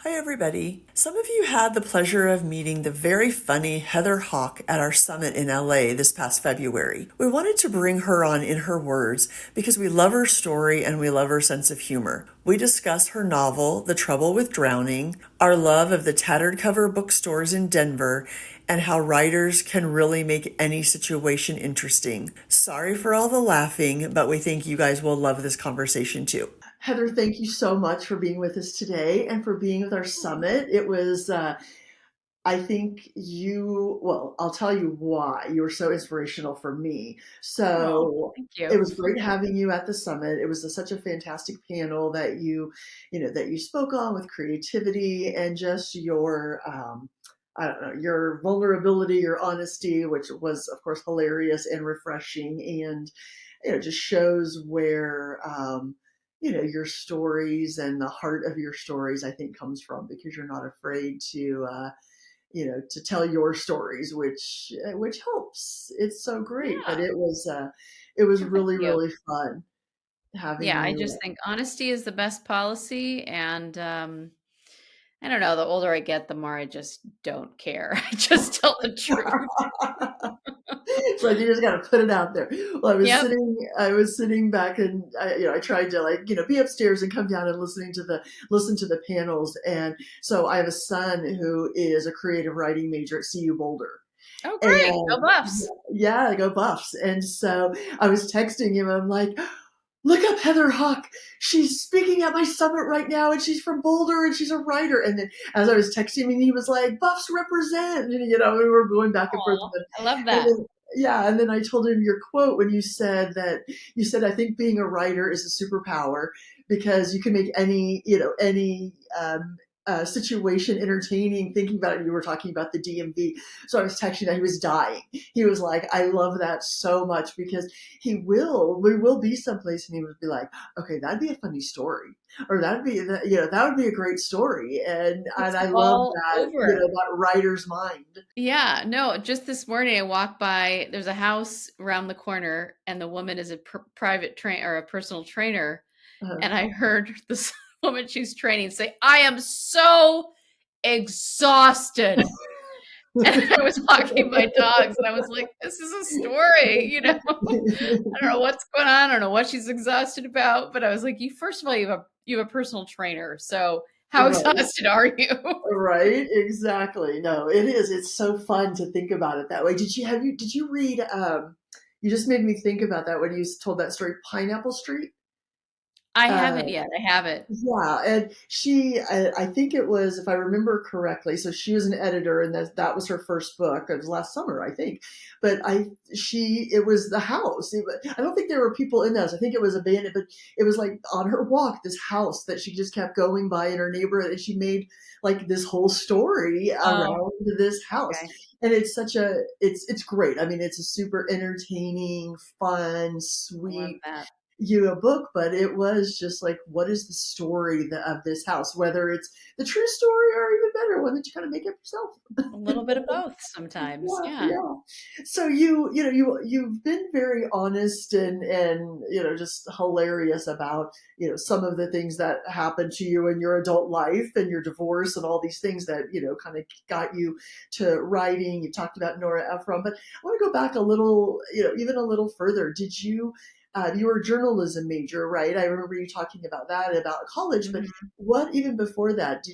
Hi, everybody. Some of you had the pleasure of meeting the very funny Heather Hach at our summit in LA this past February. We wanted to bring her on in her words because we love her story and we love her sense of humor. We discuss her novel, The Trouble with Drowning, our love of the tattered cover bookstores in Denver, and how writers can really make any situation interesting. Sorry for all the laughing, but we think you guys will love this conversation too. Heather, thank you so much for being with us today and for being with our summit. It was, I think well, I'll tell you why you were so inspirational for me. Oh, So thank you. it was great having you at the summit. It was such a fantastic panel that that you spoke on with creativity and just your, I don't know, your vulnerability, your honesty, which was, of course, hilarious and refreshing. And just shows where your stories and the heart of your stories, I think, comes from because you're not afraid to to tell your stories, which helps. It's so great. But Yeah. it was Yeah, thank really you. really fun having Yeah, I you. just think honesty is the best policy, and I don't know, the older I get, the more I just don't care. I just tell the truth. It's like you just got to put it out there. Well, Yep. I was sitting back, and I tried to be upstairs and come down and listen to the panels. And so I have a son who is a creative writing major at CU Boulder, Oh, great. and Go Buffs. yeah, I go Buffs. And so I was texting him. I'm like, look up Heather Hach. She's speaking at my summit right now, and she's from Boulder, and she's a writer. And then as I was texting him, he was like, Buffs represent. And, we were going back and forth. Oh, I love And that. then, yeah, and then I told him your quote when you said, I think being a writer is a superpower because you can make any situation entertaining thinking about it. You were talking about the DMV. So I was texting that he was dying. He was like, I love that so much because we will be someplace and he would be like, okay, that'd be a funny story. Or that would be a great story. And It's I love all that, over. that writer's mind. Yeah, no, just this morning I walked by, there's a house around the corner, and the woman is a private train or a personal trainer. Uh, And I heard this woman she's training say, I am so exhausted. And I was walking my dogs and I was like, this is a story. I don't know what's going on. I don't know what she's exhausted about, but I was like, you first of all, you have a personal trainer. So how right. exhausted are you? Right, exactly. No, it is. It's so fun to think about it that way. Did you read you just made me think about that when you told that story, Pineapple Street? I Uh haven't yet. I haven't. yeah, and I think it was, if I remember correctly, so she was an editor, and that was her first book. It was last summer, I think. But it was the house. I don't think there were people in the house. I think it was abandoned, but it was like on her walk, this house that she just kept going by in her neighborhood, and she made like this whole story Oh, around this house. okay. And it's great. I mean, it's a super entertaining, fun, I love sweet that. book, but it was just like, what is the story of this house? Whether it's the true story or even better, one that you kind of make up yourself. A little bit of both sometimes. Yeah, Yeah. yeah. So you've been very honest and just hilarious about some of the things that happened to you in your adult life and your divorce and all these things that kind of got you to writing. You talked about Nora Ephron, but I want to go back a little, even a little further. Did you? You were a journalism major, right? I remember you talking about that about college, but Mhm. what even before that?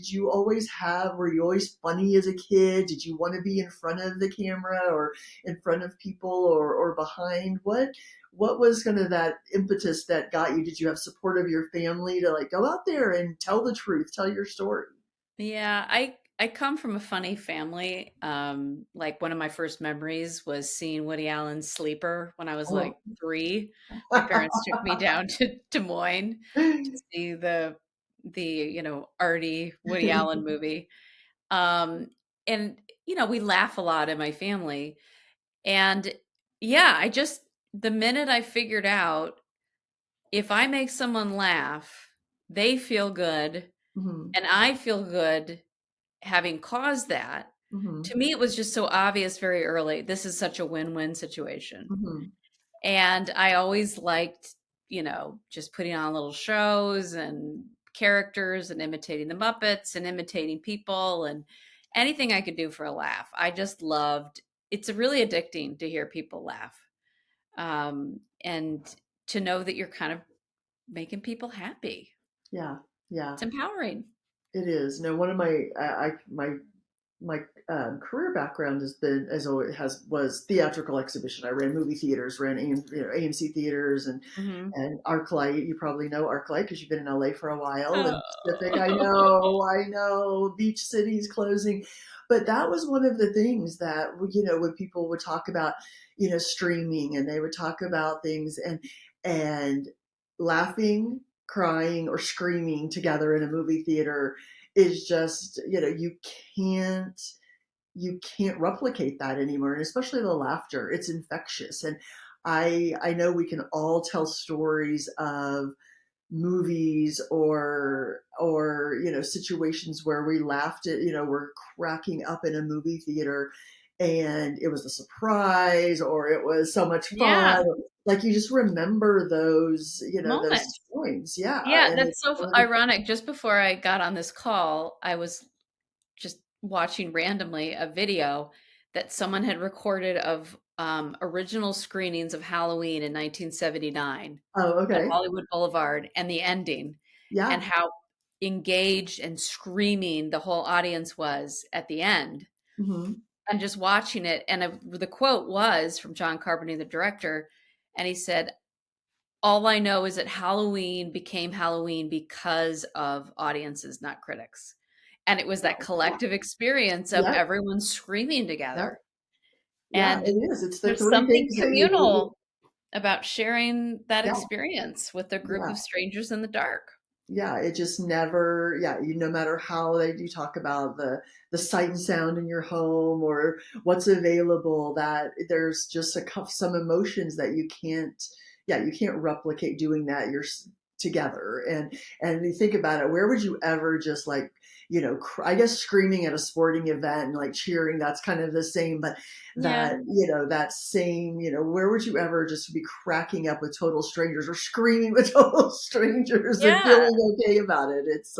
Were you always funny as a kid? Did you want to be in front of the camera or in front of people or behind? What was kind of that impetus that got you? Did you have support of your family to like go out there and tell the truth, tell your story? Yeah, I come from a funny family. Like one of my first memories was seeing Woody Allen's Sleeper when I was Oh. like 3. My parents took me down to Des Moines to see the arty Woody Allen movie. Um, and we laugh a lot in my family. And yeah, the minute I figured out if I make someone laugh, they feel good Mhm, and I feel good having caused that. mhm, To me, it was just so obvious very early. This is such a win-win situation. mhm. And I always liked, just putting on little shows and characters and imitating the Muppets and imitating people and anything I could do for a laugh. I just loved it's really addicting to hear people laugh. And to know that you're kind of making people happy. Yeah. Yeah. It's empowering. It is. No, one of my my career background has been as always has was theatrical exhibition. I ran movie theaters, ran AMC theaters, Hmm. and ArcLight. You probably know ArcLight because you've been in LA for a while. And Pacific, Oh. I know, beach cities closing. But that was one of the things that when people would talk about streaming, and they would talk about things and laughing, crying, or screaming together in a movie theater is just can't you can't replicate that anymore, and especially the laughter. It's infectious. And I know we can all tell stories of movies or situations where we laughed at we're cracking up in a movie theater, and it was a surprise, or it was so much fun. Yeah. Like, you just remember those Moments. points. Yeah. Yeah, And that's it's so one of the ironic. Just before I got on this call, I was just watching randomly a video that someone had recorded of original screenings of Halloween in 1979 Oh, at okay. Hollywood Boulevard and the ending, and Yeah. how engaged and screaming the whole audience was at the end. Hmm. And just watching it, and the quote was from John Carpenter, the director, and he said, all I know is that Halloween became Halloween because of audiences, not critics. And it was that collective experience of Yep. everyone screaming Yep. together. Yeah, And it is. It's the there's three something things that communal about sharing that yeah, experience with a group yeah, of strangers in the dark. yeah. It just never, yeah, no matter how they do talk about the sight and sound in your home or what's available, that there's just some emotions that you can't replicate doing that together. And you think about it, where would you ever just like, I guess screaming at a sporting event and like cheering, that's kind of the same, but Yeah. that same, where would you ever just be cracking up with total strangers or screaming with total strangers and Yeah. feeling okay about it? It's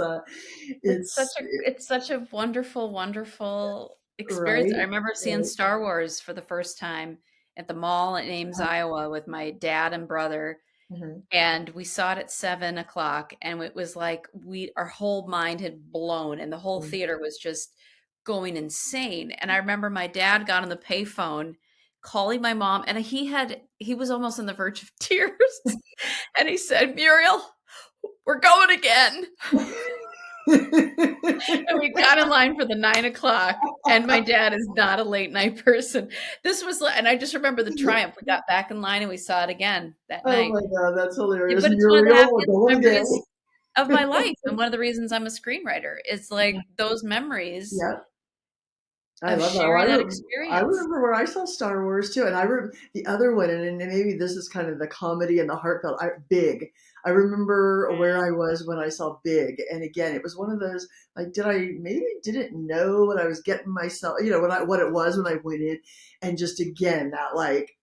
such a wonderful, wonderful experience. I Right, remember seeing right. Star Wars for the first time at the mall in Ames, Iowa with my dad and brother. Uh-huh. And we saw it at 7 o'clock, and it was like our whole mind had blown, and the whole Mhm. theater was just going insane. And I remember my dad got on the payphone calling my mom, and he was almost on the verge of tears. And he said, Muriel, we're going again. And we got in line for the 9 o'clock. And my dad is not a late night person. And I just remember the triumph. We got back in line and we saw it again that Oh night. my God, that's hilarious. But it's one of the Muriel, we're happiest going again. memories of my life, and one of the reasons I'm a screenwriter is like those memories Yeah. I of love that. sharing that I experience. remember where I saw Star Wars too, and the other one, and maybe this is kind of the comedy and the heartfelt. Big. I remember where I was when I saw Big, and again, it was one of those like, did I maybe didn't know what I was getting myself, what it was when I went in, and just again that like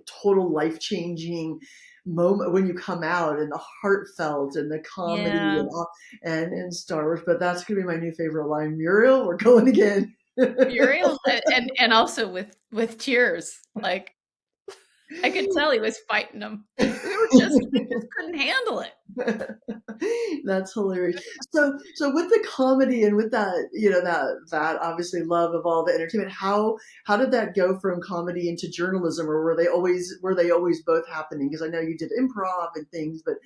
total life changing moment when you come out, and the heartfelt and the comedy Yeah. and all, and Star Wars. But that's gonna be my new favorite line. Muriel, we're going again. Muriel, and also with tears. Like I could tell he was fighting them. We just couldn't handle it. That's hilarious. So with the comedy and with that, that obviously love of all the entertainment, how did that go from comedy into journalism, or were they always both happening? Because I know you did improv and things, but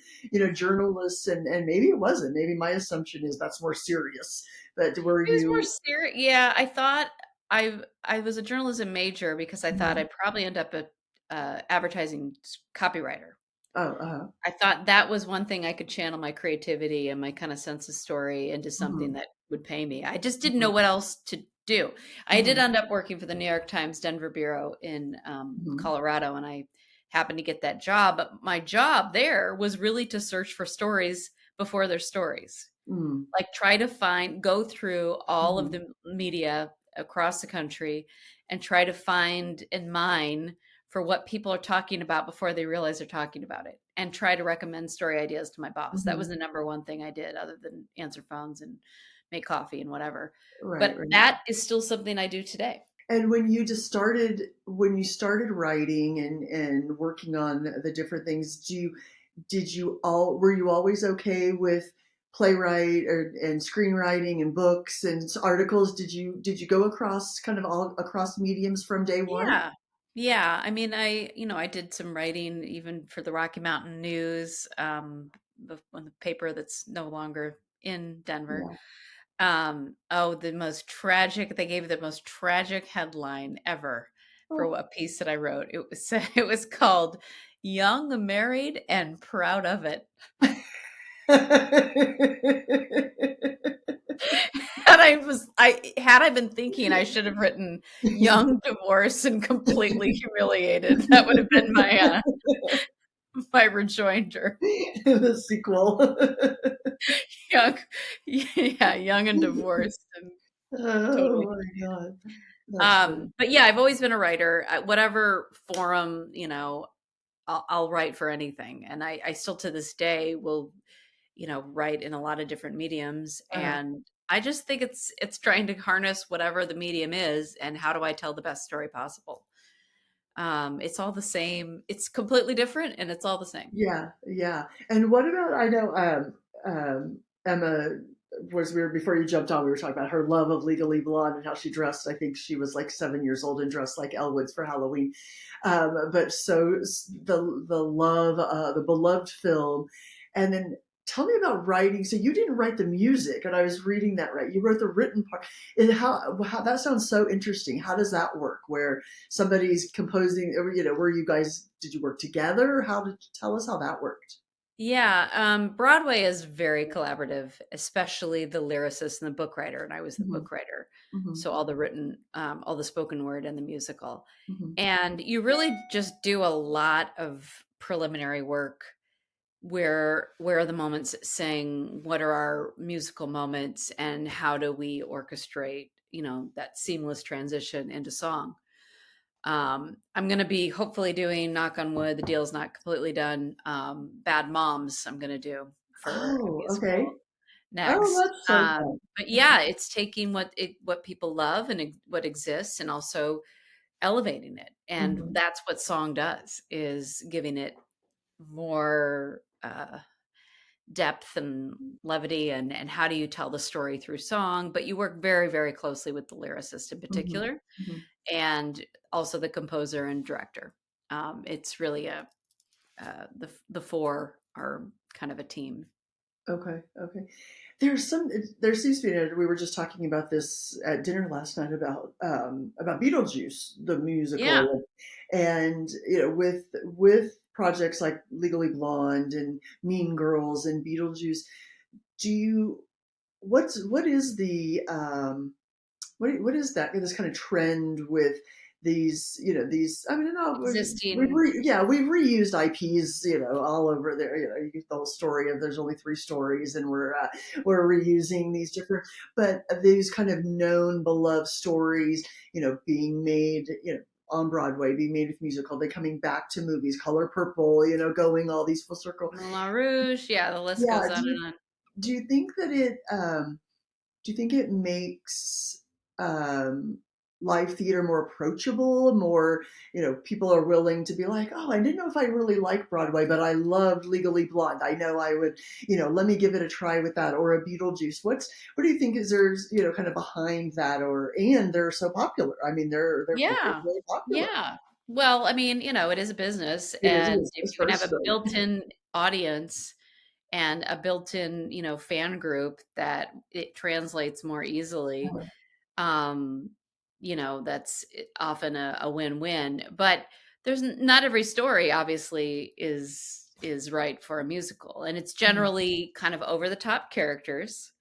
journalists, and maybe it wasn't. Maybe my assumption is that's more serious. But were It was more you? serious. Yeah, I thought I was a journalism major because I thought Mhm. I'd probably end up a advertising copywriter. Oh, uh-huh. I thought that was one thing I could channel my creativity and my kind of sense of story into something Mhm. that would pay me. I just didn't know Mhm. what else to do. I did Mhm. end up working for the New York Times Denver bureau in Mhm. Colorado, and I happened to get that job. But my job there was really to search for stories before their stories, Mhm. like try to go through all of Mhm. the media across the country and try to find and mine for what people are talking about before they realize they're talking about it, and try to recommend story ideas to my boss. That was Mhm. the number one thing I did, other than answer phones and make coffee and whatever. Right, But right. that is still something I do today. And when you started writing and working on the different things, did you all were you always okay with playwright and screenwriting and books and articles? Did you go across kind of all across mediums from day one? Yeah. Yeah. I mean, I did some writing even for the Rocky Mountain News, on the paper that's no longer in Denver. Yeah. Oh, they gave the most tragic headline ever for Oh. a piece that I wrote. It was it was called Young, Married, and Proud of It. And had I been thinking, I should have written young, divorced, and completely humiliated. That would have been my rejoinder. The sequel. Young, yeah, young and divorced and Oh totally. my God. That's funny. But yeah, I've always been a writer. Whatever forum, I'll write for anything, and I still to this day will, write in a lot of different mediums, Uh-huh. and I just think it's trying to harness whatever the medium is, and how do I tell the best story possible? It's all the same. It's completely different, and it's all the same. Yeah, yeah. And what about I know Emma was we were before you jumped on, we were talking about her love of Legally Blonde and how she dressed. I think she was like 7 years old and dressed like Elle Woods for Halloween. But so the love, the beloved film, and then tell me about writing. So you didn't write the music, and I was reading that right. You wrote the written part. And how that sounds so interesting. How does that work? Where somebody's composing, or, were you guys, did you work together? How did tell us how that worked? Yeah, Broadway is very collaborative, especially the lyricist and the book writer, and I was the Hmm. book writer. Hmm. So all the spoken word and the musical. Hmm. And you really just do a lot of preliminary work. Where are the moments saying, what are our musical moments, and how do we orchestrate, that seamless transition into song? I'm going to be hopefully doing, knock on wood, the deal's not completely done. Bad Moms, I'm going to do for a Oh, okay. musical Oh, next. that's so fun. But yeah, it's taking what people love and what exists, and also elevating it. And Hmm. that's what song does, is giving it more depth and levity, and how do you tell the story through song. But you work very, very closely with the lyricist in Hmm. particular, Hmm. and also the composer and director. It's really the four are kind of a team. Okay, okay. There seems to be, we were just talking about this at dinner last night about Beetlejuice, the Yeah. musical, and with projects like Legally Blonde and Mean Girls and Beetlejuice, do you what is the what is that this kind of trend with these these I mean no Existing. we've reused IPs all over there you get the whole story of there's only three stories and we're reusing these different but these kind of known beloved stories being made on Broadway being made with musical they coming back to movies Color Purple going all these full circle Moulin Rouge, yeah, the list yeah goes on and on. do you think that it do you think it makes um, live theater more approachable? More, people are willing to be like, oh, I didn't know if I really like Broadway, but I loved Legally Blonde. I know I would, let me give it a try with that. Or a Beetlejuice. What do you think is there's, kind of behind that? And they're so popular. I mean, they're very, Yeah, very popular. yeah. Well, I mean, it is a business, It is a and if business you can have first, a right? built-in audience and a built-in, fan group, that it translates more easily. um that's often a win-win. But not every story obviously is right for a musical, and it's Mhm. generally kind of over the top characters,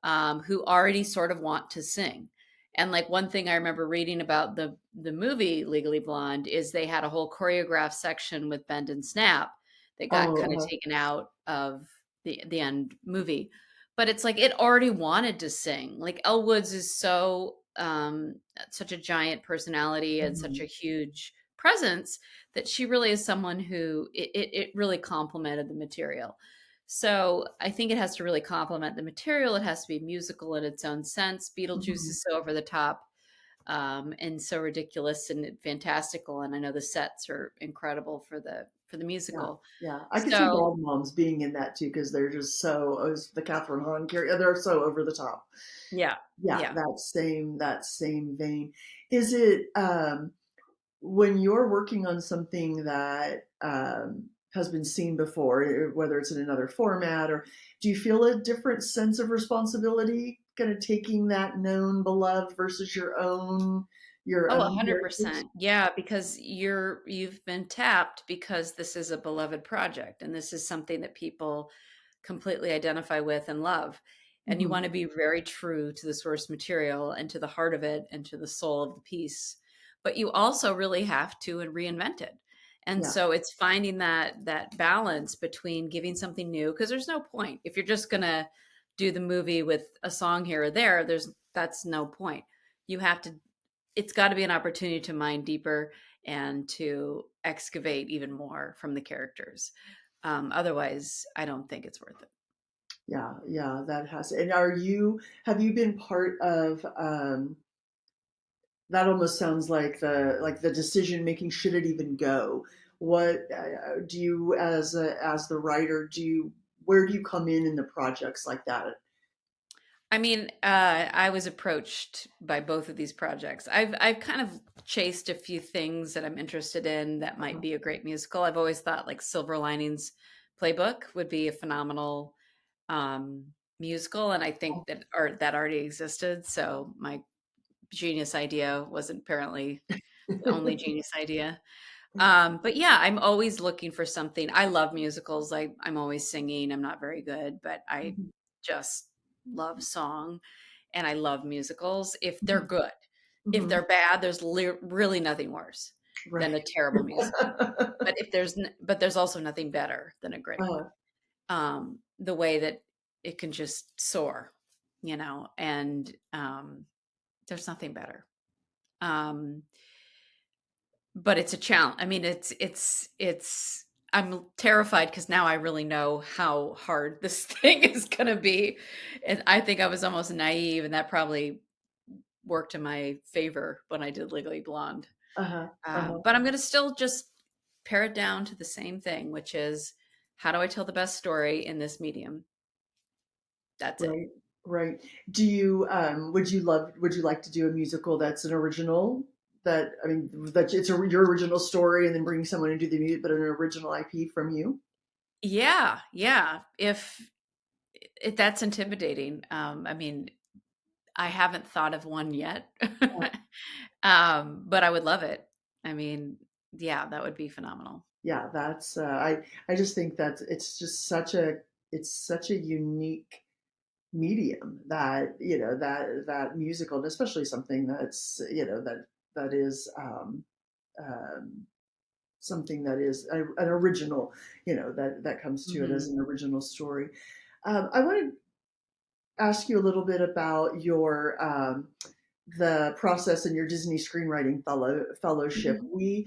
who already sort of want to sing. And like, one thing I remember reading about the movie Legally Blonde is they had a whole choreographed section with Bend and Snap that got Oh, kind of taken out of the end movie. But it's like, it already wanted to sing. Like, Elle Woods is such a giant personality and such a mhm. huge presence, that she really is someone who it really complemented the material. So I think it has to really complement the material. It has to be musical in its own sense. Beetlejuice Mhm. is so over the top, and so ridiculous and fantastical. And I know the sets are incredible for the Yeah, musical. yeah. I could see So Bald Moms being in that too because they're just so as the Catherine Hahn character. They're so over the top. yeah, Yeah, yeah. that same vein. Is it when you're working on something that has been seen before, whether it's in another format, or do you feel a different sense of responsibility, kind of taking that known beloved versus your Oh, own characters? 100%. Yeah, because you've been tapped because this is a beloved project and this is something that people completely identify with and love. And you Hmm. want to be very true to the source material and to the heart of it and to the soul of the piece. But you also really have to and reinvent it. And Yeah, so it's finding that balance between giving something new, because there's no point. If you're just gonna do the movie with a song here or there, that's no point. You have to It's got to be an opportunity to mine deeper and to excavate even more from the characters. Otherwise, I don't think it's worth it. yeah, yeah. That has. And have you been part of? That almost sounds like the decision making. Should it even go? What do you, as the writer, where do you come in the projects like that? I mean, I was approached by both of these projects. I've kind of chased a few things that I'm interested in that might Uh-huh. be a great musical. I've always thought like Silver Linings Playbook would be a phenomenal um, musical, and I think that already existed. So my genius idea wasn't apparently the only genius idea. But yeah, I'm always looking for something. I love musicals. I'm always singing. I'm not very good, but I Mhm, just love song and I love musicals if they're mhm, good. If mhm. they're bad, there's really nothing worse Right. than a terrible musical. But there's also nothing better than a great one. Uh, The way that it can just soar, and there's nothing better. Um, but it's a challenge. I mean, it's I'm terrified because now I really know how hard this thing is going to be. And I think I was almost naive, and that probably worked in my favor when I did Legally Blonde. uh-huh, uh-huh. But I'm going to still just pare it down to the same thing, which is how do I tell the best story in this medium? That's it. Right, right. Would you like to do a musical that's an original, that, I mean, that it's your original story and then bring someone and do the music, but an original IP from you? Yeah, yeah. If that's intimidating, I mean, I haven't thought of one yet. But I would love it. I mean, yeah, that would be phenomenal. Yeah, I just think that it's such a unique medium, that that musical, and especially something that's that is something that is an original, that comes to it as Mhm, an original story. I want to ask you a little bit about your the process in your Disney Screenwriting Fellowship. mhm. We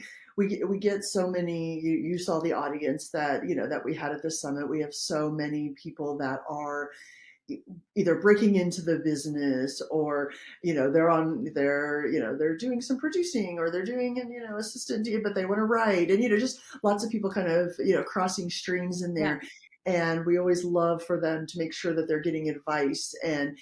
get so many. You saw the audience that we had at the summit. We have so many people that are either breaking into the business, or they're doing some producing, or they're doing assistant, but they want to write, and just lots of people kind of crossing streams in Yeah, there. And we always love for them to make sure that they're getting advice. And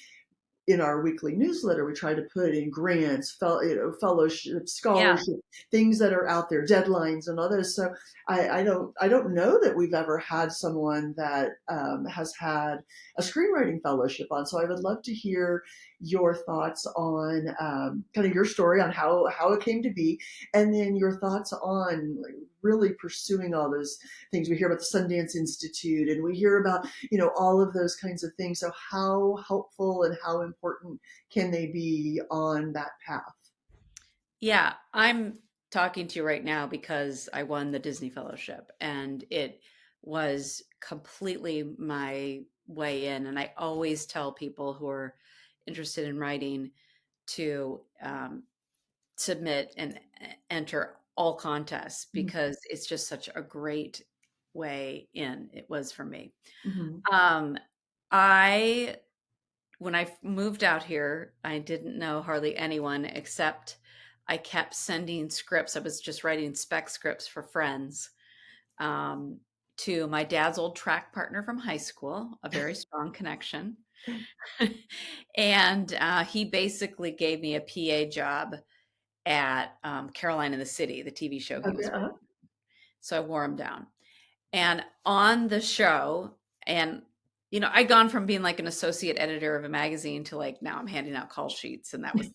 in our weekly newsletter, we try to put in grants, fellowship, yeah. scholarship, things that are out there, deadlines, and others. So I don't know that we've ever had someone that has had a screenwriting fellowship on. So I would love to hear your thoughts on kind of your story on how it came to be, and then your thoughts on, like, really pursuing all those things. We hear about the Sundance Institute, and we hear about all of those kinds of things. So how helpful and how important can they be on that path? Yeah, I'm talking to you right now because I won the Disney Fellowship and it was completely my way in. And I always tell people who are interested in writing to submit and enter all contests because it's just such a great way in. It was for me. Mm-hmm. Um, I when I moved out here, I didn't know hardly anyone except I kept sending scripts. I was just writing spec scripts for friends um, to my dad's old track partner from high school, a very strong connection. And he basically gave me a PA job at Caroline in the City, the TV show he Okay. was with. Uh-huh. So I wore him down. And on the show, and I'd gone from being like an associate editor of a magazine to like now I'm handing out call sheets, and that was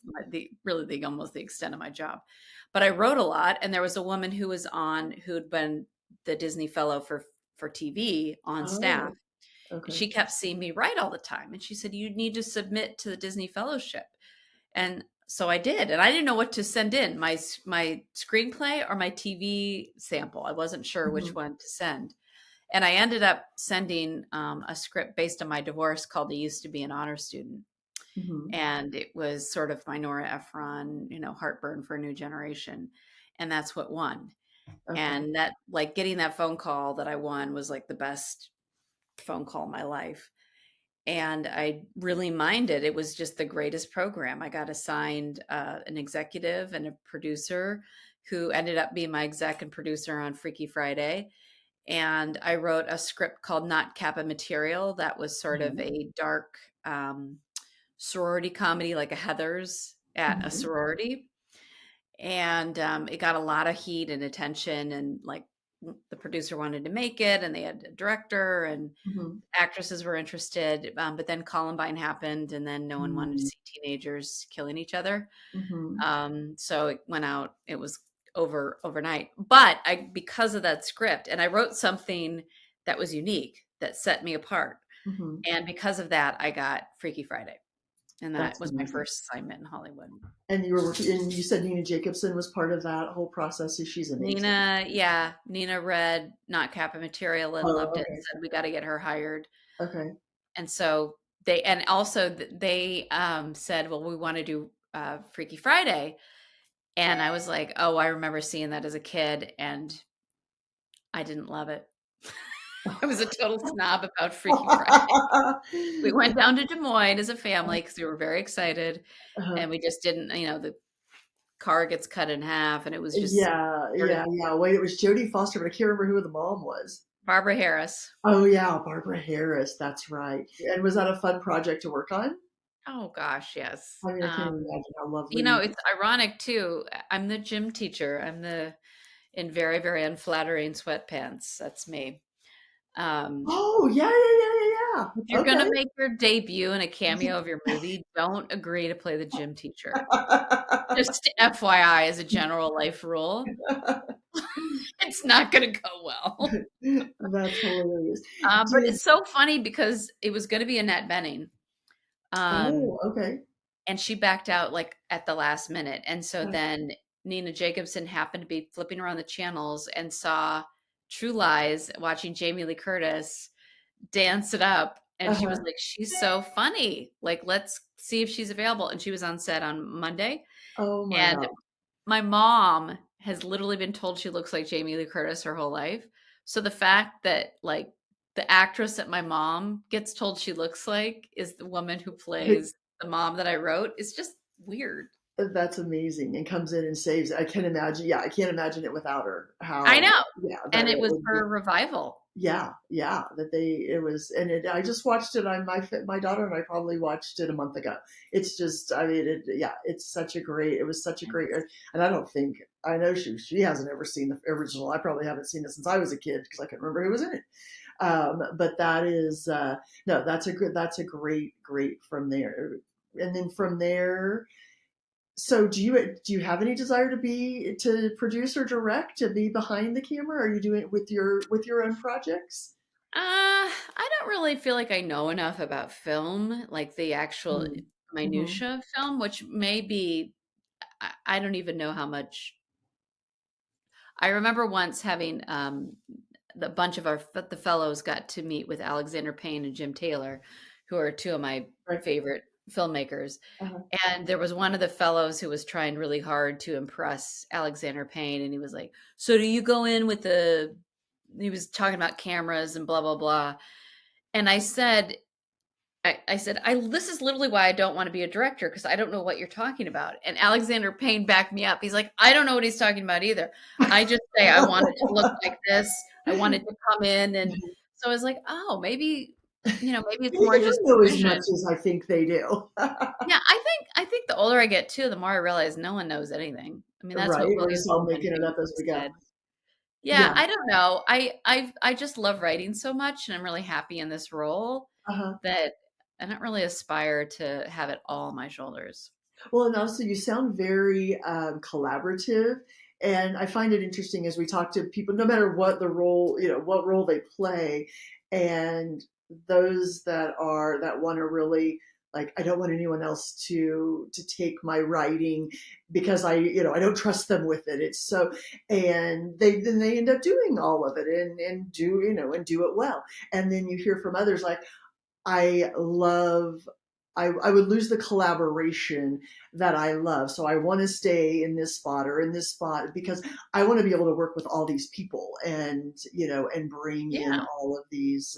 really the almost the extent of my job. But I wrote a lot, and there was a woman who was on who'd been the Disney Fellow for TV on staff, Oh, and okay. she kept seeing me write all the time, and she said, "You need to submit to the Disney Fellowship." And so I did, and I didn't know what to send in, my screenplay or my TV sample. I wasn't sure which Mm-hmm. one to send. And I ended up sending a script based on my divorce called "I Used to Be an Honor Student." Mm-hmm. And it was sort of my Nora Ephron, heartburn for a new generation. And that's what won. Okay. And that, like, getting that phone call that I won was like the best phone call of my life. And I really minded. It was just the greatest program. I got assigned an executive and a producer who ended up being my exec and producer on Freaky Friday. And I wrote a script called Not Kappa Material that was sort of Mm-hmm. a dark sorority comedy, like a Heather's at a Mm-hmm. sorority. And it got a lot of heat and attention. And like the producer wanted to make it, and they had a director, and Mm-hmm. actresses were interested. But then Columbine happened, and then no one wanted to see teenagers killing each other. Mm-hmm. So it went out. It was over overnight. But because of that script, and I wrote something that was unique that set me apart. Mm-hmm. And because of that, I got Freaky Friday, and that That's was my amazing. first assignment in Hollywood. And you were working, and you said Nina Jacobson was part of that whole process. So she's amazing. Nina read Not Kappa Material and Oh, loved it and okay. said we got to get her hired. Okay. And so they said, well, we want to do Freaky Friday. And I was like, oh, I remember seeing that as a kid, and I didn't love it. I was a total snob about Freaky Friday. We went down to Des Moines as a family because we were very excited, Uh-huh. and we just didn't, the car gets cut in half, and it was just Yeah, sort of yeah, yeah. Wait, it was Jodie Foster, but I can't remember who the mom was. Barbara Harris. Oh yeah, Barbara Harris. That's right. And was that a fun project to work on? Oh gosh, yes. I mean, I can't even imagine how lovely. It's ironic too. I'm the gym teacher. I'm the in very, very unflattering sweatpants. That's me. Um, Oh yeah, yeah, yeah, yeah, if yeah. you're Okay. gonna make your debut in a cameo of your movie, don't agree to play the gym teacher. Just FYI, as a general life rule, it's not gonna go well. That's hilarious. But Did it's so funny because it was gonna be Annette Bening. Um, Oh, okay. and she backed out like at the last minute. And so Uh, then Nina Jacobson happened to be flipping around the channels and saw True Lies, watching Jamie Lee Curtis dance it up. And she was Uh-huh. like, she's so funny. Like, let's see if she's available. And she was on set on Monday. Oh my And God. my mom has literally been told she looks like Jamie Lee Curtis her whole life. So the fact that like the actress that my mom gets told she looks like is the woman who plays the mom that I wrote is just weird. That's amazing and comes in and saves it. I can imagine. Yeah, I can't imagine it without her. I How, know. yeah, And that it it was would be. her revival. Yeah, yeah, that it was, and I just watched it on my daughter and I probably watched it a month ago. It's just, I mean, yeah, it was such a great, and I don't think, I know she hasn't ever seen the original. I probably haven't seen it since I was a kid because I couldn't remember who was in it. But that is, no, that's a great from there. And then from there, so do you have any desire to produce or direct, to be behind the camera? Are you doing it with your own projects? I don't really feel like I know enough about film, like the actual Mm. Hmm. minutia of film, which may be, I don't even know how much. I remember once having the bunch of the fellows got to meet with Alexander Payne and Jim Taylor, who are two of my Right. favorite filmmakers. Uh-huh. And there was one of the fellows who was trying really hard to impress Alexander Payne. And he was like, so do you go in with he was talking about cameras and blah, blah, blah. And I said, this is literally why I don't want to be a director, because I don't know what you're talking about. And Alexander Payne backed me up. He's like, I don't know what he's talking about either. I just say I want it to look like this. I wanted to come in. And so I was like, oh, maybe it's Maybe more they don't just know as much vision. as I think they do. Yeah, I think the older I get too, the more I realize no one knows anything. I mean, that's what Right? We're William just all Goldman making it up as famously we go. said. Yeah, Yeah. I don't know. I just love writing so much, and I'm really happy in this role Uh-huh. that I don't really aspire to have it all on my shoulders. Well, and also you sound very collaborative. And I find it interesting as we talk to people, no matter what the role, what role they play, and those that want to really like, I don't want anyone else to take my writing because I don't trust them with it. It's so, and they end up doing all of it and do it well. And then you hear from others like, I love I would lose the collaboration that I love. So I want to stay in this spot or in this spot because I want to be able to work with all these people and bring in Yeah. all of these,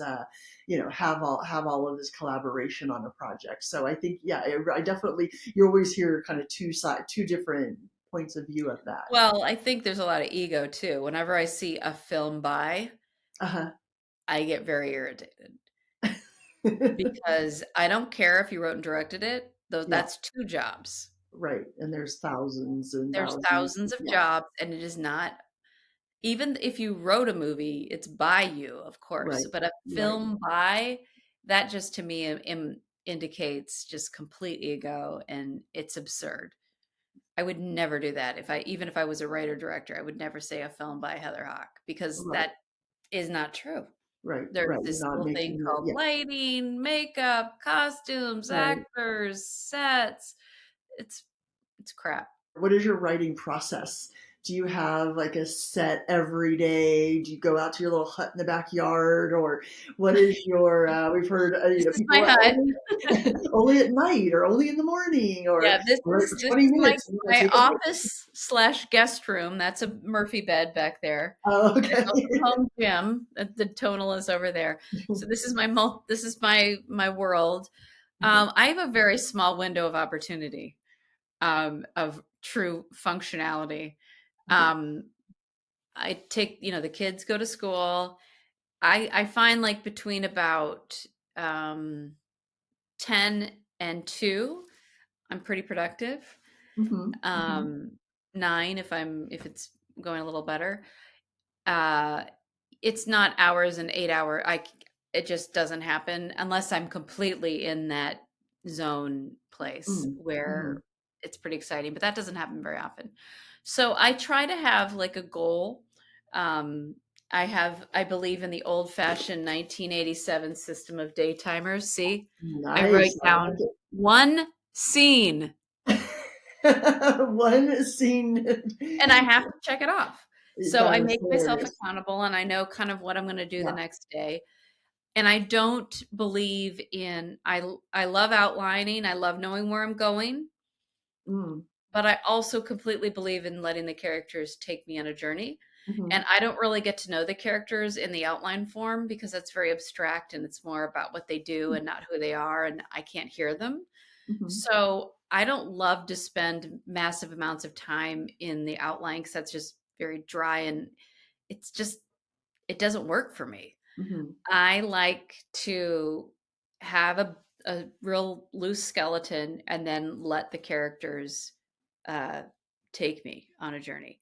have all of this collaboration on a project. So I think, yeah, I definitely, you always hear kind of two different points of view of that. Well, I think there's a lot of ego too. Whenever I see a film by, Uh-huh. I get very irritated because I don't care if you wrote and directed it, though Yeah, that's two jobs. right. And there's thousands and There's thousands. thousands of Yeah, jobs, and it is not, even if you wrote a movie, it's by you, of course, right, but a right. film by, that just to me indicates just complete ego, and it's absurd. I would never do that. Even if I was a writer director, I would never say a film by Heather Hach, because Right, that is not true. right, There's right. You're this not little thing making it. called Yeah, lighting, makeup, costumes, right. actors, sets. It's it's crap. What is your writing process? Do you have like a set every day? Do you go out to your little hut in the backyard, or what is your? We've heard This is people my are hut. only at night or only in the morning or Yeah, this I write is for this 20 is my minutes and then I my take a break. office slash guest room. That's a Murphy bed back there. Oh, And it's okay. also home gym. The tonal is over there. So this is my world. I have a very small window of opportunity, of true functionality. Um, I take, the kids go to school. I find like between about 10 and 2, I'm pretty productive. Hmm. Hmm. 9 if it's going a little better. Uh, it's not hours and 8 hour. It just doesn't happen unless I'm completely in that zone place Hmm. Hmm. where it's pretty exciting, but that doesn't happen very often. So I try to have like a goal. Um, I believe in the old fashioned 1987 system of day timers. See, I write Nice. I like down one scene it. One scene. and I have to check it off. So I That is make myself hilarious. accountable, and I know kind of what I'm going to do the Yeah. next day. And I don't believe in I love outlining. I love knowing where I'm going, Mm. but I also completely believe in letting the characters take me on a journey. Hmm. And I don't really get to know the characters in the outline form because that's very abstract and it's more about what they do and not who they are, and I can't hear them. Hmm. So I don't love to spend massive amounts of time in the outline because that's just very dry, and it's just, it doesn't work for me. Hmm. I like to have a real loose skeleton and then let the characters uh, take me on a journey.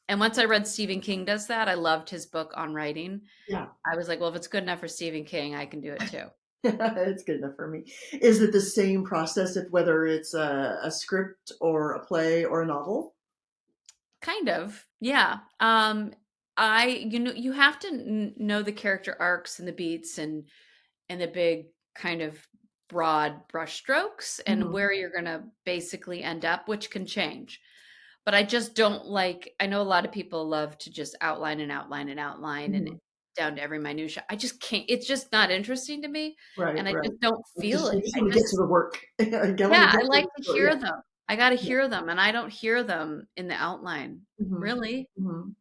And once I read Stephen King does that, I loved his book on writing. Yeah. I was like, well, if it's good enough for Stephen King, I can do it too. It's good enough for me. Is it the same process if whether it's a script or a play or a novel? Kind of, yeah. You have to know the character arcs and the beats and the big kind of broad brushstrokes and Hmm. where you're gonna basically end up, which can change. But I just don't like. I know a lot of people love to just outline and outline and outline, and Hmm. down to every minutia. I just can't. It's just not interesting to me, Right, and I right. just don't feel You it. just I want to get to just the work. I want to Yeah, get I to like the to story. Yeah. hear them. I gotta Yeah. hear them, and I don't hear them in the outline. Mhm. Really? Mhm.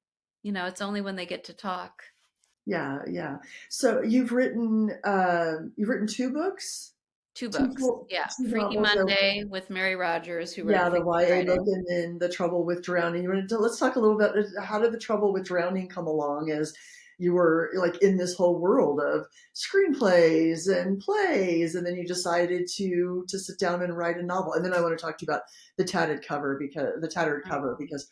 It's only when they get to talk. Yeah, yeah. So you've written two books, 2 books. Yeah, two Freaky novels. So Monday with Mary Rodgers, who wrote yeah, the Freaky YA book, Friday. and then the Trouble with Drowning. Let's talk a little bit. How did the Trouble with Drowning come along? As you were like in this whole world of screenplays and plays, and then you decided to sit down and write a novel. And then I want to talk to you about the tattered cover Oh, because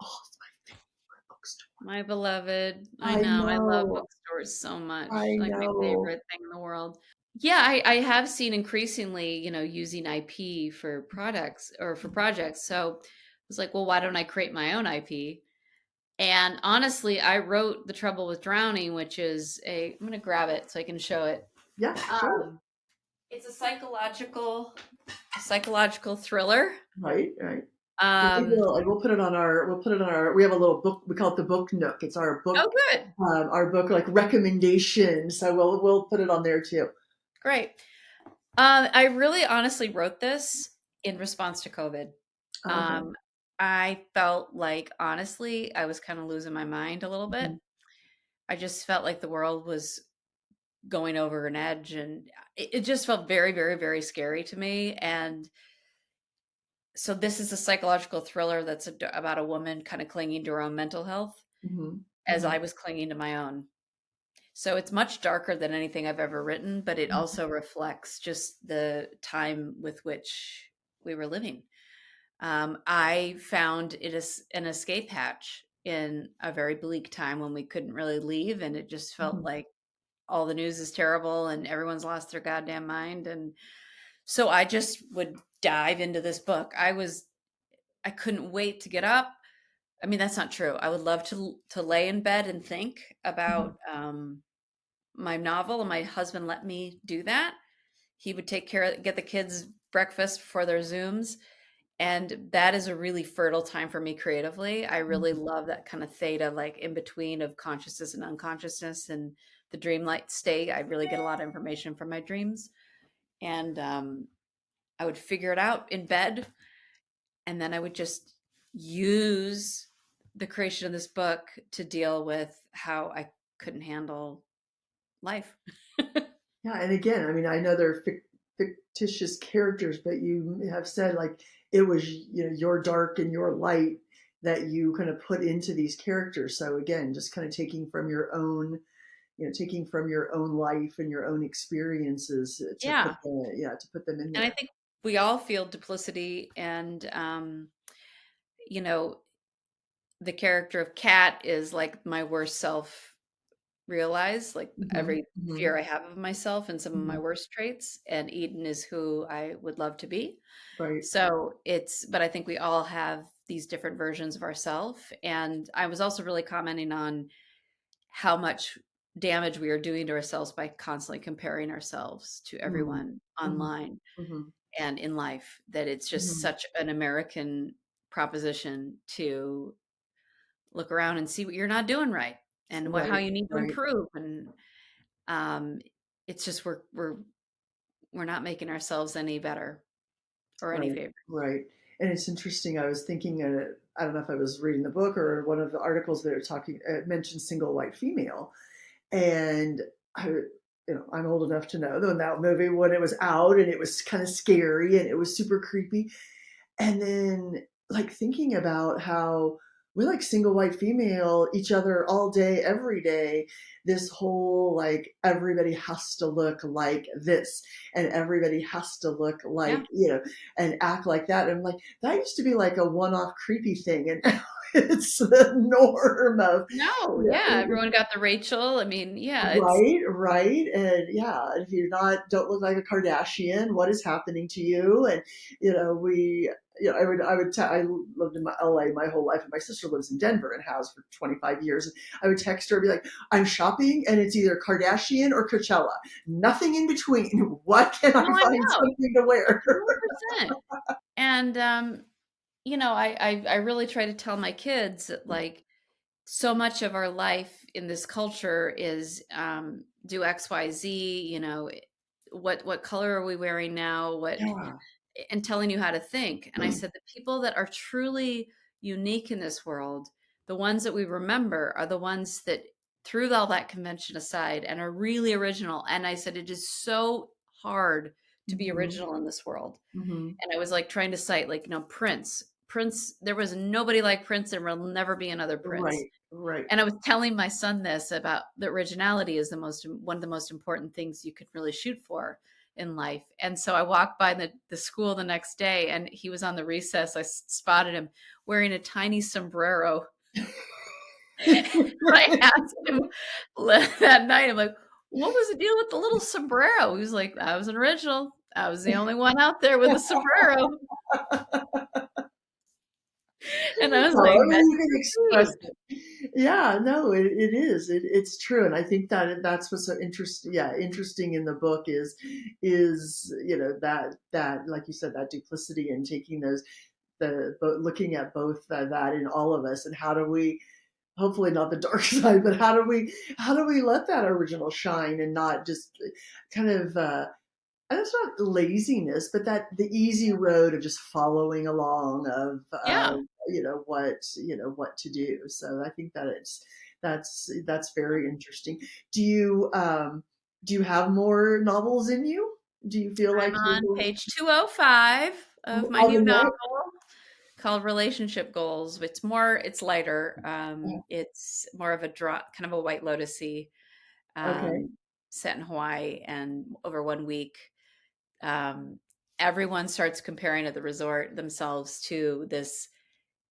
oh, it's my favorite bookstore. my beloved. I I know, I love know, bookstores so much, I like, my know. favorite thing in the world. Yeah, I have seen increasingly, using IP for products or for projects, so I was like, "Well, why don't I create my own IP?" And honestly, I wrote The Trouble with Drowning, which is I'm gonna grab it so I can show it. Yeah, sure. Um, it's a psychological thriller. Right, right. Um, I will put it on we have a little book, we call it the book nook. It's oh, good, our book like recommendation. So we'll put it on there too. great. I really honestly wrote this in response to COVID. Okay. Um, I felt like honestly, I was kind of losing my mind a little bit. Mhm, I just felt like the world was going over an edge, and it just felt very, very, very scary to me. And so this is a psychological thriller that's about a woman kind of clinging to her own mental health mhm, as mhm, I was clinging to my own. So it's much darker than anything I've ever written, but it mhm, also reflects just the time with which we were living. I found it as an escape hatch in a very bleak time when we couldn't really leave, and it just felt mhm, like all the news is terrible and everyone's lost their goddamn mind. And so I just would dive into this book. I couldn't wait to get up. I mean, that's not true. I would love to lay in bed and think mhm, about my novel, and my husband let me do that. He would get the kids breakfast before their Zooms, and that is a really fertile time for me creatively. I really mhm. love that kind of theta, like in between of consciousness and unconsciousness and the dreamlike state. I really get a lot of information from my dreams, and I would figure it out in bed, and then I would just use the creation of this book to deal with how I couldn't handle life. Yeah, and again, I mean, I know they're fictitious characters, but you have said like it was your dark and your light that you kind of put into these characters. So again, just kind of taking from your own life and your own experiences Yeah. to put them in And I there. think we all feel duplicity, and you know, the character of Kat is like my worst self realized, like Hmm. every Hmm. fear I have of myself and some of my Hmm. worst traits, and Eden is who I would love to be. Right. So but I think we all have these different versions of ourselves. And I was also really commenting on how much damage we are doing to ourselves by constantly comparing ourselves to Hmm. everyone Hmm. online Hmm. and in life, that it's just Hmm. such an American proposition to look around and see what you're not doing right and how Right. you need to Right. improve. And um, it's just we're not making ourselves any better or any Right. favor. Right. And it's interesting. I was thinking, I don't know if I was reading the book or one of the articles that are talking mentioned single white female, and I, I'm old enough to know that when that movie when it was out and it was kind of scary and it was super creepy, and then like thinking about how we like single white female each other all day every day, this whole like everybody has to look like this and everybody has to look Yeah. like and act like that, and I'm like that used to be like a one-off creepy thing, and now it's the norm of No, yeah, yeah. everyone got the Rachel. I mean, yeah, it's Right, right. And yeah, if you're not, don't look like a Kardashian, what is happening to you? And, I lived in LA my whole life, and my sister lives in Denver and has for 25 years. And I would text her and be like, I'm shopping and it's either Kardashian or Coachella, nothing in between. What can I no, I find know, something to wear? 100%. And I really try to tell my kids that, like, so much of our life in this culture is do XYZ, what color are we wearing now? Yeah. And telling you how to think. And I said, the people that are truly unique in this world, the ones that we remember are the ones that threw all that convention aside and are really original. And I said, it is so hard to be Hmm. original in this world. Hmm. And I was like trying to cite, like, Prince. Prince, there was nobody like Prince, and will never be another Prince. Right. Right. And I was telling my son this about the originality is one of the most important things you could really shoot for in life. And so I walked by the school the next day, and he was on the recess. I spotted him wearing a tiny sombrero. I asked him that night, I'm like, what was the deal with the little sombrero? He was like, I was an original. I was the only one out there with a sombrero. And I was Well, like, I mean, that's you can express sweet. it. Yeah, no, it is. It's true, and I think that that's what's so interesting. Yeah, interesting in the book is that like you said, that duplicity and taking those looking at both that in all of us, and how do we, hopefully not the dark side, but how do we let that original shine and not just kind of and it's not laziness, but that the easy road of just following along of Yeah. what to do. So I think that that's very interesting. Do you have more novels in you? Do you feel I'm like on you're page 205 of my on the new next? novel called Relationship Goals. It's lighter. It's more of a kind of a White Lotus-y, Okay. set in Hawaii and over 1 week. Um, Everyone starts comparing at the resort themselves to this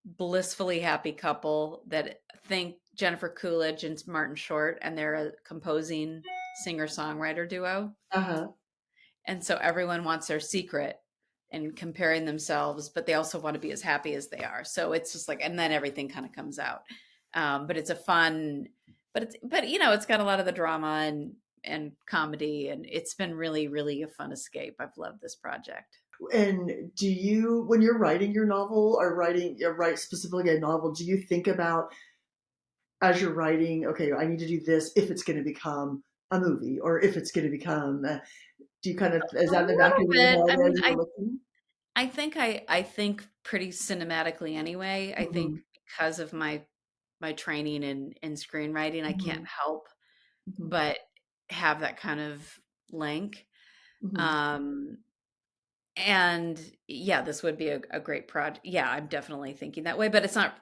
blissfully happy couple that think Jennifer Coolidge and Martin Short, and they're a composing singer-songwriter duo. Uh-huh. And so everyone wants their secret and comparing themselves, but they also want to be as happy as they are. So it's just like, and then everything kind of comes out. But it's a fun, it's got a lot of the drama and comedy, and it's been really, really a fun escape. I've loved this project. And do you, when you're writing your novel or write specifically a novel, do you think about as you're writing, okay, I need to do this if it's going to become a movie or if it's going to become, do you kind of, is A that in the back little of your bit. I head mean, as you're looking? I think pretty cinematically anyway. I think Hmm. because of my training in screenwriting, I can't Hmm. help Hmm. but have that kind of link. Hmm. Um, and yeah, this would be a great project. Yeah, I'm definitely thinking that way, but it's not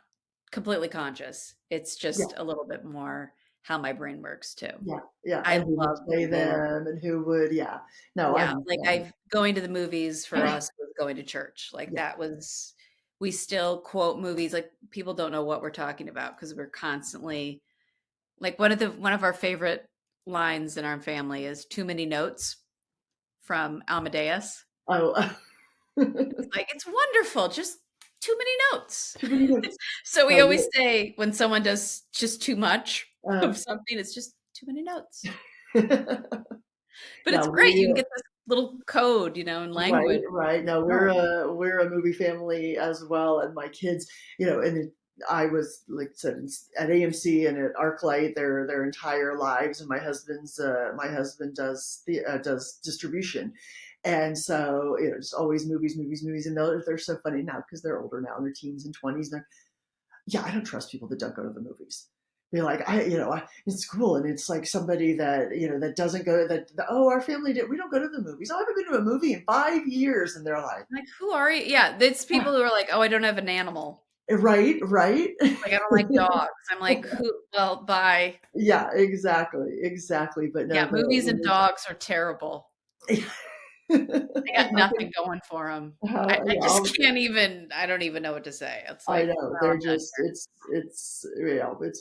completely conscious. It's Yeah, just a little bit more how my brain works too. yeah, yeah. I And who would love play movies. them and who would, yeah. No, I Yeah, like understand. I've going to the movies for us was going to church. Like Yeah. that was we still quote movies, like people don't know what we're talking about because we're constantly like one of our favorite lines in our family is too many notes from Amadeus. Oh, It's like it's wonderful, just too many notes. too many notes. So we No, always say when someone does just too much uh, of something, it's just too many notes. yeah, But it's great. You can get this little code, and right, language. right. No, Oh, we're a movie family as well, and my kids, I was like I said at AMC and at ArcLight their entire lives, and my husband does distribution, and so just always movies, movies, movies, and they're so funny now because they're older now in their teens and 20s, and yeah, I don't trust people that don't go to the movies. Be like, in school, and it's like somebody that that doesn't go. Oh, our family did. We don't go to the movies. Oh, I haven't been to a movie in 5 years, and they're like, like who are you? Yeah, it's people who are like, oh, I don't have an animal. right, right, Like I don't like dogs. I'm like, who? Well, bye. yeah, exactly, exactly. But no, Yeah, movies and dogs are terrible. They got nothing going for them. I yeah, just can't even. I don't even know what to say. It's I like, know. well, They're I'm done just it's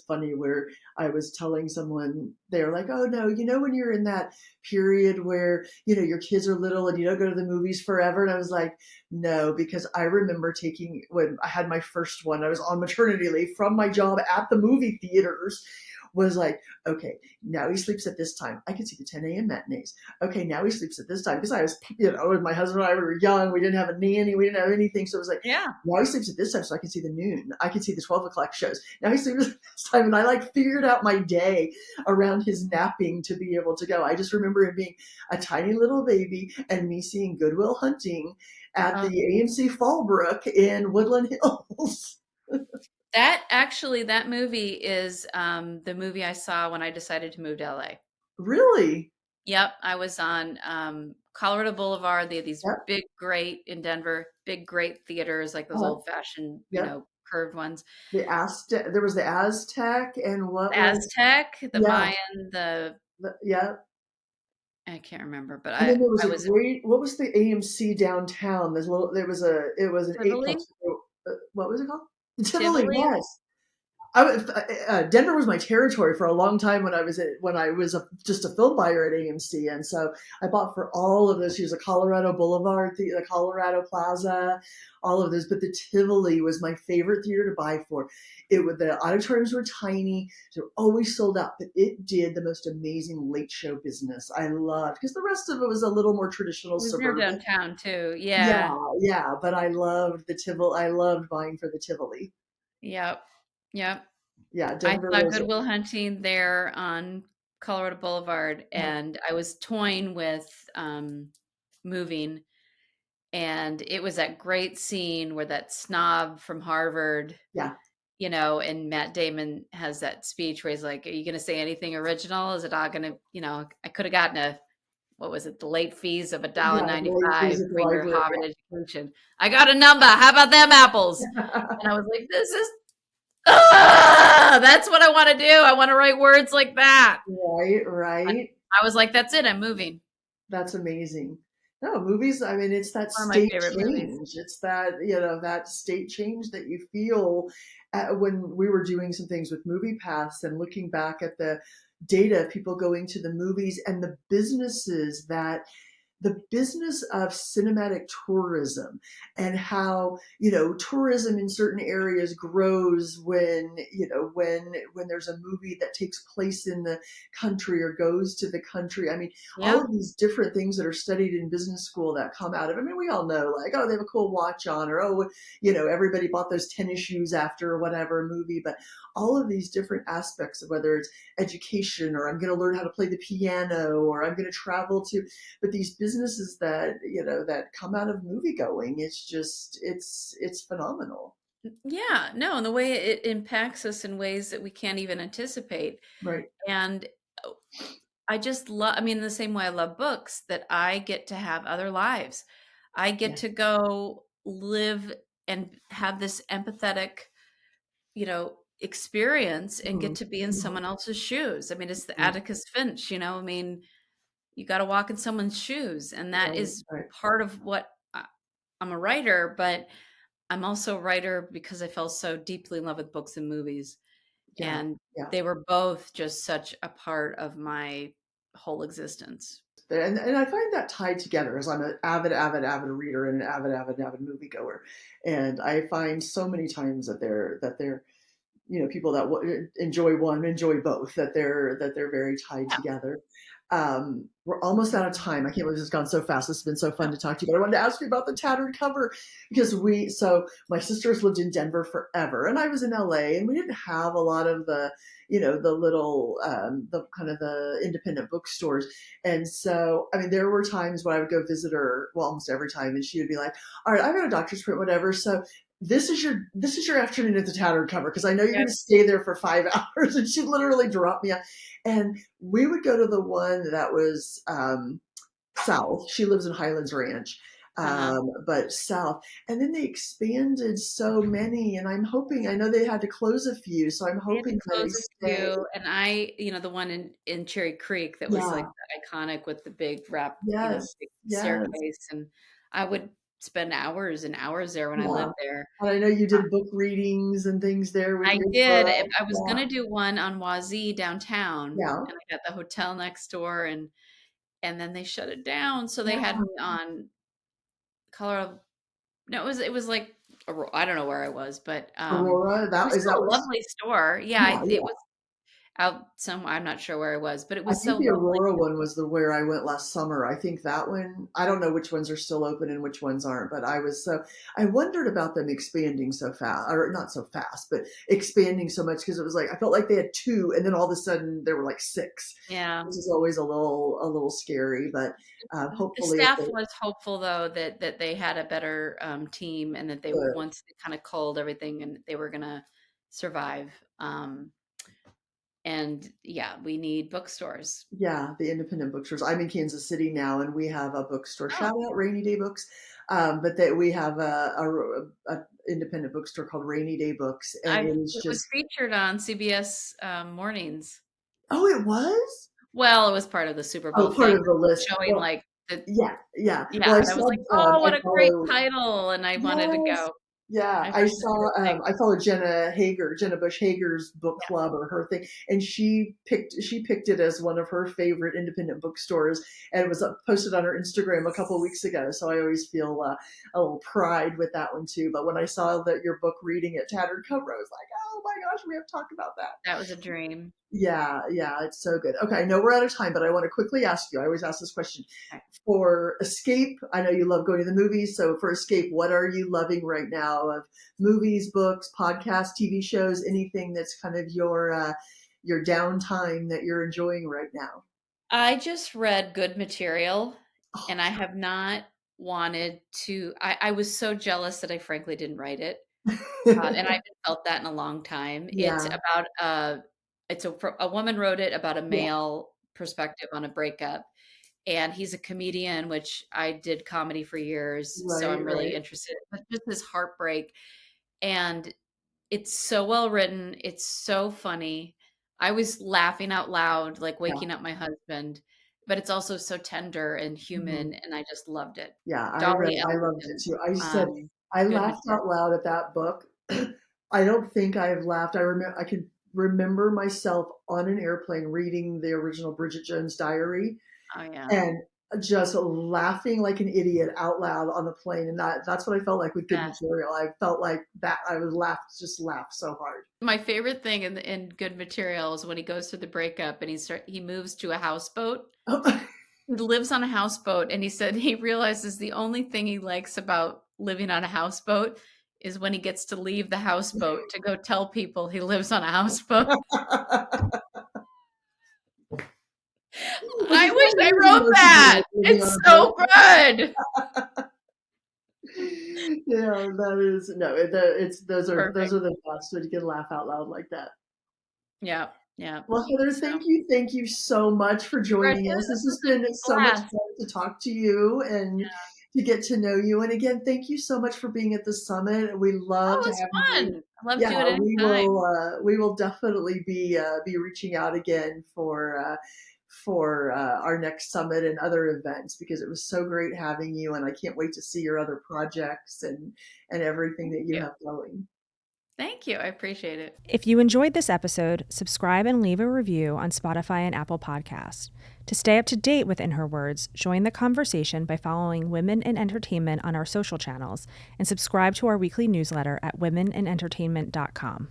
funny where I was telling someone they're like, "Oh no, when you're in that period where, your kids are little and you don't go to the movies forever." And I was like, "No, because I remember taking when I had my first one, I was on maternity leave from my job at the movie theaters was like, okay, now he sleeps at this time. I can see the 10 a.m. matinees. Okay, now he sleeps at this time. Because I was, my husband and I, we were young. We didn't have a nanny. We didn't have anything. So it was like, Yeah. now he sleeps at this time so I can see the noon. I can see the 12 o'clock shows. Now he sleeps at this time. And I like figured out my day around his napping to be able to go. I just remember him being a tiny little baby and me seeing Good Will Hunting at the Um, AMC Fallbrook in Woodland Hills. that movie is the movie I saw when I decided to move to LA. Really? Yep, I was on Colorado Boulevard. They had these Yep. big, great in Denver, big, great theaters, like those Uh-huh. old fashioned, Yep. curved ones. The Aztec, there was the Aztec, and what was, Aztec, the yeah, Mayan, yeah. I can't remember, but And then there was I a was great, what was the AMC downtown? There's a little, it was an Tivoli, eightplex. What was it called? Tivoli, Tivoli. yes. Denver was my territory for a long time when I was just a film buyer at AMC, and so I bought for all of those. She was a Colorado Boulevard, the Colorado Plaza, all of those. But the Tivoli was my favorite theater to buy for. The auditoriums were tiny; they were always sold out, but it did the most amazing late show business. I loved because the rest of it was a little more traditional It was near suburban. downtown too. Yeah, Yeah. yeah, but I loved the Tivoli. I loved buying for the Tivoli. Yep. Yep. Yeah, I Denver saw was. Good Will Hunting there on Colorado Boulevard, and I was toying with moving, and it was that great scene where that snob from Harvard, Yeah. and Matt Damon has that speech where he's like, "Are you going to say anything original? Is it all going to, I could have gotten what was it, the late fees of a dollar Yeah, the late fees $1.95 at the for your library. Harvard education. I got a number. How about them apples?" And I was like, this is that's what I want to do. I want to write words like that. Right, I, right. I was like, that's it. I'm moving. That's amazing. No, movies, I mean, it's that One of my state favorite movies. change. It's that, that state change that you feel when we were doing some things with MoviePass and looking back at the data of people going to the movies and the business of cinematic tourism and how tourism in certain areas grows when there's a movie that takes place in the country or goes to the country. I mean, all Yeah. of these different things that are studied in business school that come out of, I mean, we all know, like, oh, they have a cool watch on, or oh, everybody bought those tennis shoes after whatever movie. But all of these different aspects of whether it's education, or I'm going to learn how to play the piano, or I'm going to travel to, but these businesses that that come out of movie going, it's phenomenal. Yeah. No, and the way it impacts us in ways that we can't even anticipate. Right. And I just love, I mean, the same way I love books, that I get to have other lives. I get Yeah. to go live and have this empathetic, experience and Mm-hmm. get to be in Mm-hmm. someone else's shoes. I mean, it's the Mm-hmm. Atticus Finch, I mean, you got to walk in someone's shoes. And that Right. is Right. part of what I'm a writer, but I'm also a writer because I fell so deeply in love with books and movies. Yeah. And Yeah. they were both just such a part of my whole existence. And I find that tied together as I'm an avid reader and an avid moviegoer, and I find so many times that they're people that enjoy one enjoy both, that they're very tied Yeah. together. We're almost out of time. I can't believe this has gone so fast. It's been so fun to talk to you, but I wanted to ask you about the tattered cover, because my sisters lived in Denver forever and I was in LA, and we didn't have a lot of the little the kind of the independent bookstores. And so, I mean, there were times when I would go visit her, well, almost every time, and she would be like, all right, I've got a doctor's print, whatever. So this is your afternoon at the tattered cover, because I know you're Yeah. going to stay there for 5 hours. And she literally dropped me out, and we would go to the one that was south. She lives in Highlands Ranch, Uh-huh. but south. And then they expanded so many, and I'm hoping. I know they had to close a few, so I'm They had to hoping that they close a stay. few, and the one in Cherry Creek that was like Yeah. iconic with the big wrap, Yes. big Yes. staircase, and I would spend hours and hours there when I Yeah. lived there. And I know you did book readings and things there with I your did. book. I was Yeah. gonna do one on Wazee downtown, Yeah. and I got the hotel next door, and then they shut it down, so they had Yeah. me on Colorado. No, it was like I don't know where I was, but Aurora. it That was is still that a was. lovely store. Yeah, Yeah. it Yeah. was. out somewhere. I'm not sure where I was, but it I was think so the lovely. Aurora one was the where I went last summer. I think that one, I don't know which ones are still open and which ones aren't, but I wondered about them expanding so fast, or not so fast, but expanding so much because it was like, I felt like they had two and then all of a sudden there were like six, Yeah. which is always a little scary, but The hopefully if staff they was hopeful though that they had a better team and that they could. once they kind of culled everything and they were gonna survive. And yeah, we need bookstores. Yeah, the independent bookstores. I'm in Kansas City now, and we have a bookstore. Oh, Shout out Rainy Day Books, but that we have a independent bookstore called Rainy Day Books, and it is it was just. featured on CBS mornings. Oh, it was. Well, it was part of the Super Bowl Oh, part thing, of the list. showing Well, like the yeah, yeah. yeah, Well, I and I was saw. like, "Oh, I what a great follow. title," and I wanted to Yes. go. Yeah, I I wanted to see saw. the thing. I follow Jenna Bush Hager's book club or her thing, and she picked it as one of her favorite independent bookstores, and it was posted on her Instagram a couple of weeks ago. So I always feel a little pride with that one too. But when I saw that your book reading at Tattered Cover, I was like, oh my gosh, we have to talk about that. That was a dream. Yeah, yeah, it's so good. Okay, I know we're out of time, but I want to quickly ask you. I always ask this question. Okay. For escape, I know you love going to the movies. So for escape, what are you loving right now of movies, books, podcasts, TV shows, anything that's kind of your downtime that you're enjoying right now? I just read Good Material, Oh, and I have not wanted to. I was so jealous that I frankly didn't write it, and I yeah. haven't felt that in a long time. It's Yeah, about it's a woman wrote it about a yeah, male perspective on a breakup, and he's a comedian, which I did comedy for years, so right, I'm really right. interested. But just this heartbreak, and it's so well written, it's so funny. I was laughing out loud, like Yeah. waking up my husband, but it's also so tender and Mhm. human, and I just loved it. Yeah, Dolly I loved it Ellison, too. I said I Good laughed Material. out loud at that book. I don't think I've laughed. I could remember myself on an airplane reading the original Bridget Jones' Diary Oh, yeah. and just laughing like an idiot out loud on the plane. And that's what I felt like with Good Best. Material. I felt like that I was laughed so hard. My favorite thing in Good Material is when he goes through the breakup and he moves to a houseboat. He lives on a houseboat, and he said he realizes the only thing he likes about living on a houseboat is when he gets to leave the houseboat to go tell people he lives on a houseboat. Which I is wish how I really wrote most people that. like living on It's a so boat. good. Yeah, that is no. It's those Perfect. are the best when you can laugh out loud like that. Yeah, yeah. Well, Heather, So, thank you so much for joining us. This congratulations. has been so much Blast. fun to talk to you and to get to know you. And again, thank you so much for being at the summit. We love Oh, to it's have you. fun. I love to Yeah, do it anytime. we will definitely be reaching out again for our next summit and other events because it was so great having you, and I can't wait to see your other projects and everything Thank that you you. have going. Thank you. I appreciate it. If you enjoyed this episode, subscribe and leave a review on Spotify and Apple Podcasts. To stay up to date with In Her Words, join the conversation by following Women in Entertainment on our social channels and subscribe to our weekly newsletter at womeninentertainment.com.